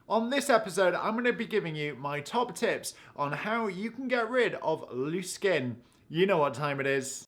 On this episode, I'm going to be giving you my top tips on how you can get rid of loose skin. You know what time it is.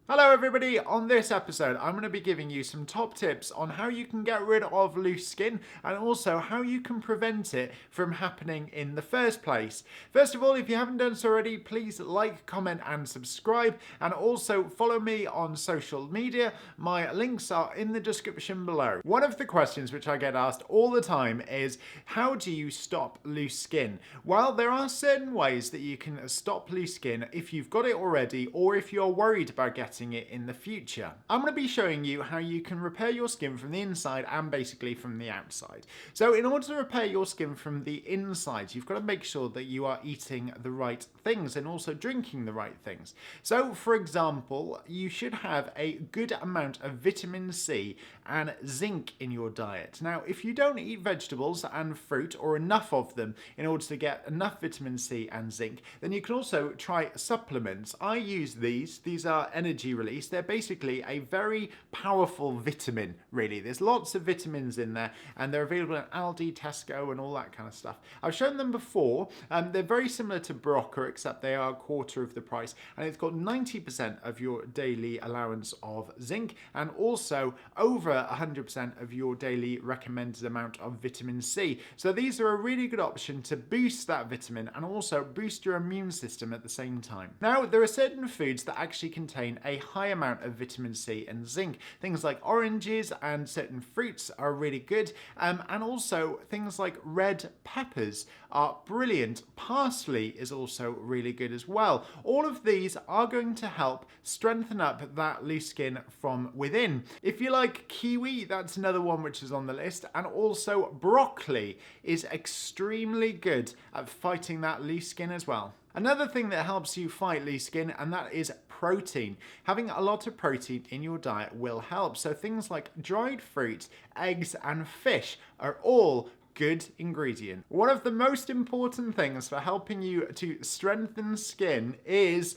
Hello everybody, on this episode I'm going to be giving you some top tips on how you can get rid of loose skin and also how you can prevent it from happening in the first place. First of all, if you haven't done so already, please like, comment and subscribe, and also follow me on social media. My links are in the description below. One of the questions which I get asked all the time is, how do you stop loose skin? Well, there are certain ways that you can stop loose skin if you've got it already or if you're worried about getting it in the future. I'm going to be showing you how you can repair your skin from the inside and basically from the outside. So in order to repair your skin from the inside, you've got to make sure that you are eating the right things and also drinking the right things. So for example, you should have a good amount of vitamin C and zinc in your diet. Now, if you don't eat vegetables and fruit or enough of them in order to get enough vitamin C and zinc, then you can also try supplements. I use these. These are energy release. They're basically a very powerful vitamin, really. There's lots of vitamins in there and they're available at Aldi, Tesco and all that kind of stuff. I've shown them before. They're very similar to Barocca, except they are a quarter of the price, and it's got 90% of your daily allowance of zinc and also over 100% of your daily recommended amount of vitamin C. So these are a really good option to boost that vitamin and also boost your immune system at the same time. Now, there are certain foods that actually contain a high amount of vitamin C and zinc. Things like oranges and certain fruits are really good, and also things like red peppers are brilliant. Parsley is also really good as well. All of these are going to help strengthen up that loose skin from within. If you like kiwi, that's another one which is on the list, and also broccoli is extremely good at fighting that loose skin as well. Another thing that helps you fight loose skin, and that is protein. Having a lot of protein in your diet will help. So things like dried fruit, eggs and fish are all good ingredient. One of the most important things for helping you to strengthen skin is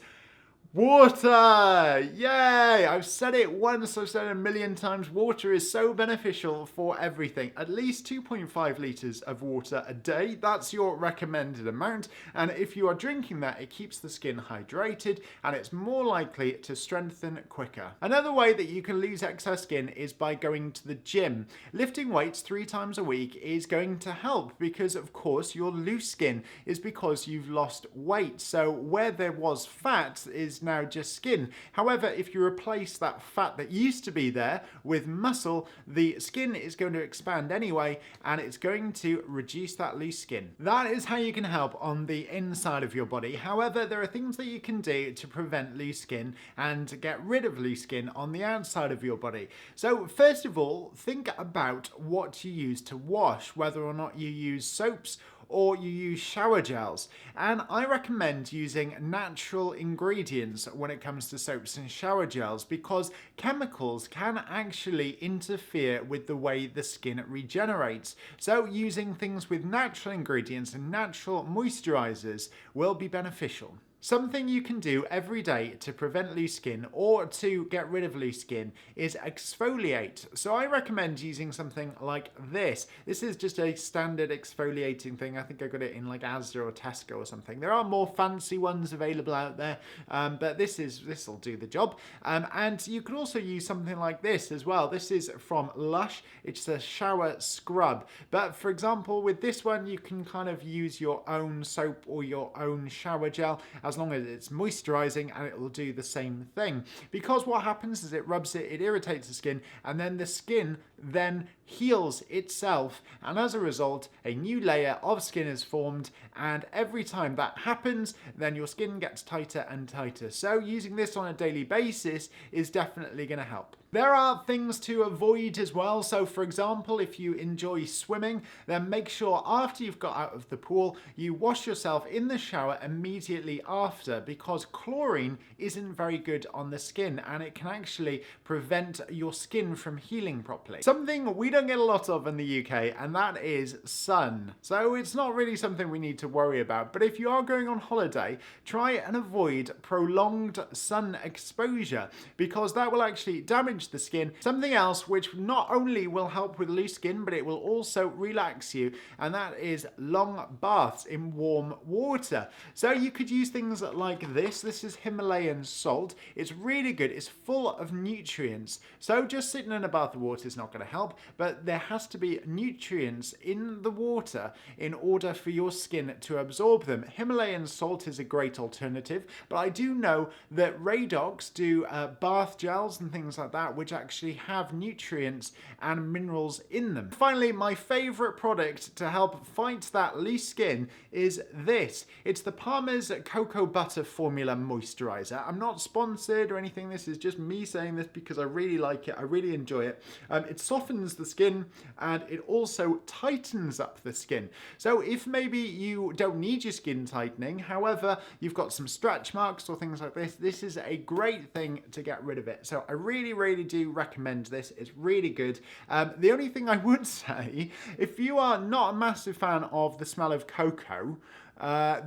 water! Yay! I've said it once, I've said it a million times. Water is so beneficial for everything. At least 2.5 litres of water a day. That's your recommended amount. And if you are drinking that, it keeps the skin hydrated and it's more likely to strengthen quicker. Another way that you can lose excess skin is by going to the gym. Lifting weights 3 times a week is going to help because, of course, your loose skin is because you've lost weight. So where there was fat is now just skin. However, if you replace that fat that used to be there with muscle, the skin is going to expand anyway and it's going to reduce that loose skin. That is how you can help on the inside of your body. However, there are things that you can do to prevent loose skin and get rid of loose skin on the outside of your body. So first of all, think about what you use to wash, whether or not you use soaps or you use shower gels. And I recommend using natural ingredients when it comes to soaps and shower gels because chemicals can actually interfere with the way the skin regenerates. So using things with natural ingredients and natural moisturizers will be beneficial. Something you can do every day to prevent loose skin or to get rid of loose skin is exfoliate. So I recommend using something like this. This is just a standard exfoliating thing. I think I got it in like Asda or Tesco or something. There are more fancy ones available out there, but this will do the job. And you can also use something like this as well. This is from Lush. It's a shower scrub. But for example, with this one, you can kind of use your own soap or your own shower gel as long as it's moisturizing, and it will do the same thing. Because what happens is it rubs it irritates the skin, and then the skin then heals itself, and as a result, a new layer of skin is formed, and every time that happens, then your skin gets tighter and tighter. So using this on a daily basis is definitely going to help. There are things to avoid as well. So for example, if you enjoy swimming, then make sure after you've got out of the pool, you wash yourself in the shower immediately after, because chlorine isn't very good on the skin and it can actually prevent your skin from healing properly. Something we don't get a lot of in the UK, and that is sun. So it's not really something we need to worry about, but if you are going on holiday, try and avoid prolonged sun exposure, because that will actually damage the skin. Something else which not only will help with loose skin, but it will also relax you, and that is long baths in warm water. So you could use things like this. This is Himalayan salt. It's really good. It's full of nutrients. So just sitting in a bath of water is not going to help, but there has to be nutrients in the water in order for your skin to absorb them. Himalayan salt is a great alternative, but I do know that Radox do bath gels and things like that, which actually have nutrients and minerals in them. Finally, my favorite product to help fight that loose skin is this. It's the Palmer's Cocoa Butter Formula Moisturizer. I'm not sponsored or anything. This is just me saying this because I really like it. I really enjoy it. It softens the skin and it also tightens up the skin. So if maybe you don't need your skin tightening, however, you've got some stretch marks or things like this, this is a great thing to get rid of it. So I really do recommend this. It's really good. The only thing I would say, if you are not a massive fan of the smell of cocoa,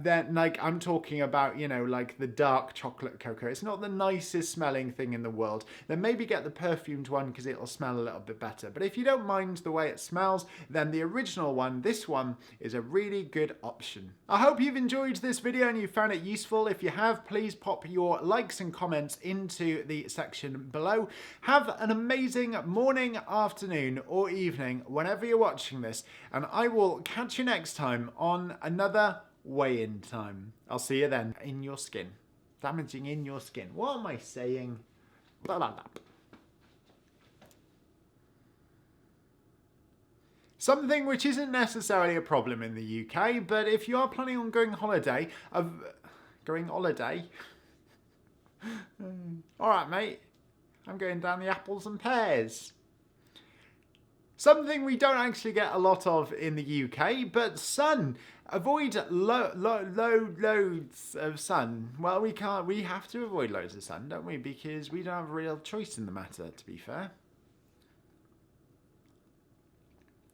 then like I'm talking about, you know, like the dark chocolate cocoa, it's not the nicest smelling thing in the world, then maybe get the perfumed one because it'll smell a little bit better. But if you don't mind the way it smells, then the original one, this one, is a really good option. I hope you've enjoyed this video and you found it useful. If you have, please pop your likes and comments into the section below. Have an amazing morning, afternoon or evening whenever you're watching this, and I will catch you next time on another Weighintime. I'll see you then. In your skin. Damaging in your skin. What am I saying? Blah, blah, blah. Something which isn't necessarily a problem in the UK, but if you are planning on going holiday, alright mate, I'm going down the apples and pears. Something we don't actually get a lot of in the UK, but sun. Avoid loads of sun. Well, we have to avoid loads of sun, don't we? Because we don't have a real choice in the matter, to be fair.